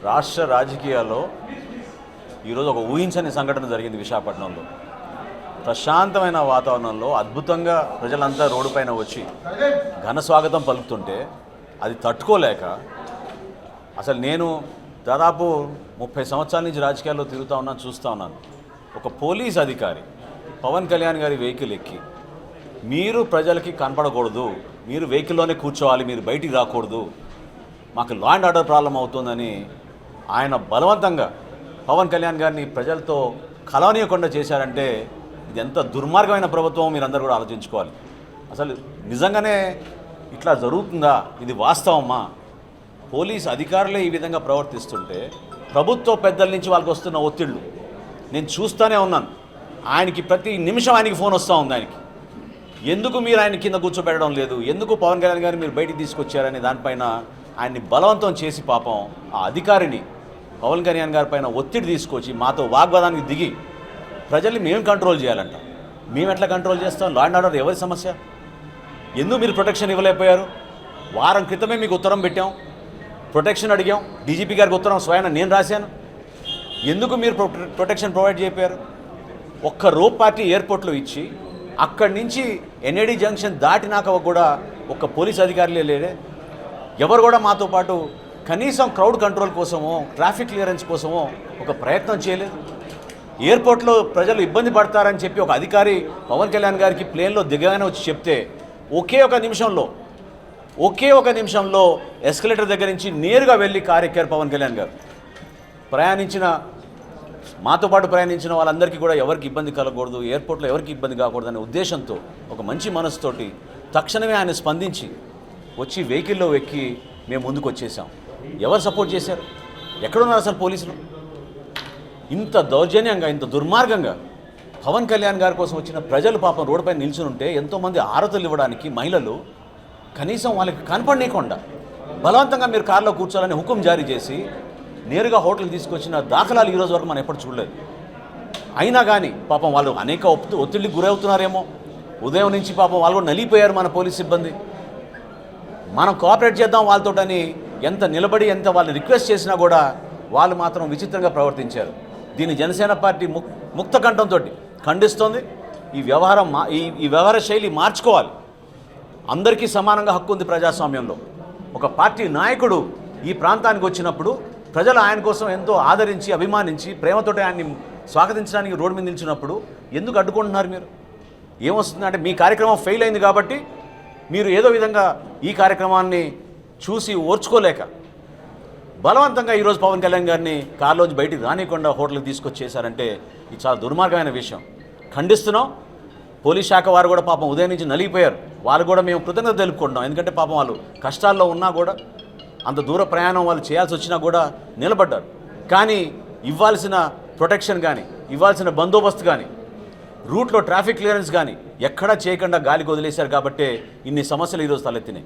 రాష్ట్ర రాజకీయాల్లో ఈరోజు ఒక ఊహించని సంఘటన జరిగింది. విశాఖపట్నంలో ప్రశాంతమైన వాతావరణంలో అద్భుతంగా ప్రజలంతా రోడ్డుపైన వచ్చి ఘన స్వాగతం పలుకుతుంటే అది తట్టుకోలేక అసలు నేను దాదాపు 30 సంవత్సరాల నుంచి రాజకీయాల్లో తిరుగుతూ ఉన్నాను, చూస్తూ ఉన్నాను. ఒక పోలీస్ అధికారి పవన్ కళ్యాణ్ గారి వెహికల్ ఎక్కి మీరు ప్రజలకి కనపడకూడదు, మీరు వెహికల్లోనే కూర్చోవాలి, మీరు బయటికి రాకూడదు, మాకు లా అండ్ ఆర్డర్ ప్రాబ్లం అవుతుందని ఆయన బలవంతంగా పవన్ కళ్యాణ్ గారిని ప్రజలతో కలవనీయకుండా చేశారంటే ఇది ఎంత దుర్మార్గమైన ప్రభుత్వం మీరందరూ కూడా ఆలోచించుకోవాలి. అసలు నిజంగానే ఇట్లా జరుగుతుందా? ఇది వాస్తవమా? పోలీస్ అధికారులే ఈ విధంగా ప్రవర్తిస్తుంటే ప్రభుత్వ పెద్దల నుంచి వాళ్ళకి వస్తున్న ఒత్తిళ్ళు నేను చూస్తూనే ఉన్నాను. ఆయనకి ప్రతి నిమిషం ఆయనకి ఫోన్ వస్తూ ఉంది. ఆయనకి ఎందుకు మీరు ఆయన కింద కూర్చోబెట్టడం లేదు, ఎందుకు పవన్ కళ్యాణ్ గారిని మీరు బయటికి తీసుకొచ్చారని దానిపైన ఆయన్ని బలవంతం చేసి పాపం ఆ అధికారిని పవన్ కళ్యాణ్ గారి పైన ఒత్తిడి తీసుకొచ్చి మాతో వాగ్వాదానికి దిగి ప్రజల్ని మేము కంట్రోల్ చేయాలంట. మేము ఎట్లా కంట్రోల్ చేస్తాం? లా అండ్ ఆర్డర్ ఎవరి సమస్య? ఎందుకు మీరు ప్రొటెక్షన్ ఇవ్వలేకపోయారు? వారం క్రితమే మీకు ఉత్తరం పెట్టాం, ప్రొటెక్షన్ అడిగాం, డీజీపీ గారికి ఉత్తరం స్వయాన నేను రాశాను. ఎందుకు మీరు ప్రొటెక్షన్ ప్రొవైడ్ చేయకపోయారు? ఒక్క రోప్ పార్టీ ఎయిర్పోర్ట్లో ఇచ్చి అక్కడి నుంచి ఎన్ఏడి జంక్షన్ దాటినాక కూడా ఒక్క పోలీస్ అధికారులే లేడే. ఎవరు కూడా మాతో పాటు కనీసం క్రౌడ్ కంట్రోల్ కోసమో ట్రాఫిక్ క్లియరెన్స్ కోసమో ఒక ప్రయత్నం చేయలేదు. ఎయిర్పోర్ట్లో ప్రజలు ఇబ్బంది పడతారని చెప్పి ఒక అధికారి పవన్ కళ్యాణ్ గారికి ప్లేన్లో దిగగానే వచ్చి చెప్తే ఒకే ఒక నిమిషంలో ఎస్కలేటర్ దగ్గర నుంచి నేరుగా వెళ్ళి కారు ఎక్కారు పవన్ కళ్యాణ్ గారు. మాతో పాటు ప్రయాణించిన వాళ్ళందరికీ కూడా ఎవరికి ఇబ్బంది కలగకూడదు, ఎయిర్పోర్ట్లో ఎవరికి ఇబ్బంది కాకూడదు అనే ఉద్దేశంతో ఒక మంచి మనసుతోటి తక్షణమే ఆయన స్పందించి వచ్చి వెహికల్లో ఎక్కి మేము ముందుకు వచ్చేసాం. ఎవరు సపోర్ట్ చేశారు? ఎక్కడున్నారు అసలు పోలీసులు? ఇంత దౌర్జన్యంగా, ఇంత దుర్మార్గంగా పవన్ కళ్యాణ్ గారి కోసం వచ్చిన ప్రజలు పాపం రోడ్డుపై నిల్చుని ఉంటే ఎంతోమంది ఆరతులు ఇవ్వడానికి మహిళలు కనీసం వాళ్ళకి కనపడనీయకుండా బలవంతంగా మీరు కారులో కూర్చోాలని హుకుం జారీ చేసి నేరుగా హోటల్ తీసుకొచ్చిన దాఖలాలు ఈరోజు వరకు మనం ఎప్పుడు చూడలేదు. అయినా కానీ పాపం వాళ్ళు అనేక ఒత్తిడికి గురవుతున్నారేమో. ఉదయం నుంచి పాపం వాళ్ళు కూడా నలిగిపోయారు మన పోలీస్ సిబ్బంది. మనం కోఆపరేట్ చేద్దాం వాళ్ళతోటని ఎంత నిలబడి ఎంత వాళ్ళు రిక్వెస్ట్ చేసినా కూడా వాళ్ళు మాత్రం విచిత్రంగా ప్రవర్తించారు. దీన్ని జనసేన పార్టీ ముక్త కంఠంతో ఖండిస్తోంది. ఈ వ్యవహార శైలి మార్చుకోవాలి. అందరికీ సమానంగా హక్కు ఉంది ప్రజాస్వామ్యంలో. ఒక పార్టీ నాయకుడు ఈ ప్రాంతానికి వచ్చినప్పుడు ప్రజలు ఆయన కోసం ఎంతో ఆదరించి అభిమానించి ప్రేమతోటి ఆయన్ని స్వాగతించడానికి రోడ్డు మీద నిలిచినప్పుడు ఎందుకు అడ్డుకుంటున్నారు మీరు? ఏమొస్తుందంటే మీ కార్యక్రమం ఫెయిల్ అయింది కాబట్టి మీరు ఏదో విధంగా ఈ కార్యక్రమాన్ని చూసి ఓర్చుకోలేక బలవంతంగా ఈరోజు పవన్ కళ్యాణ్ గారిని కారులోంచి బయటికి రానియకుండా హోటల్కి తీసుకొచ్చేసారంటే ఇది చాలా దుర్మార్గమైన విషయం. ఖండిస్తున్నాం. పోలీస్ శాఖ వారు కూడా పాపం ఉదయం నుంచి నలిగిపోయారు. వాళ్ళు కూడా మేము కృతజ్ఞత తెలుపుకుంటున్నాం. ఎందుకంటే పాపం వాళ్ళు కష్టాల్లో ఉన్నా కూడా అంత దూర ప్రయాణం వాళ్ళు చేయాల్సి వచ్చినా కూడా నిలబడ్డారు. కానీ ఇవ్వాల్సిన ప్రొటెక్షన్ కానీ, ఇవ్వాల్సిన బందోబస్తు కానీ, రూట్లో ట్రాఫిక్ క్లియరెన్స్ కానీ ఎక్కడా చేయకుండా గాలికి వదిలేశారు కాబట్టే ఇన్ని సమస్యలు ఈరోజు తలెత్తినాయి.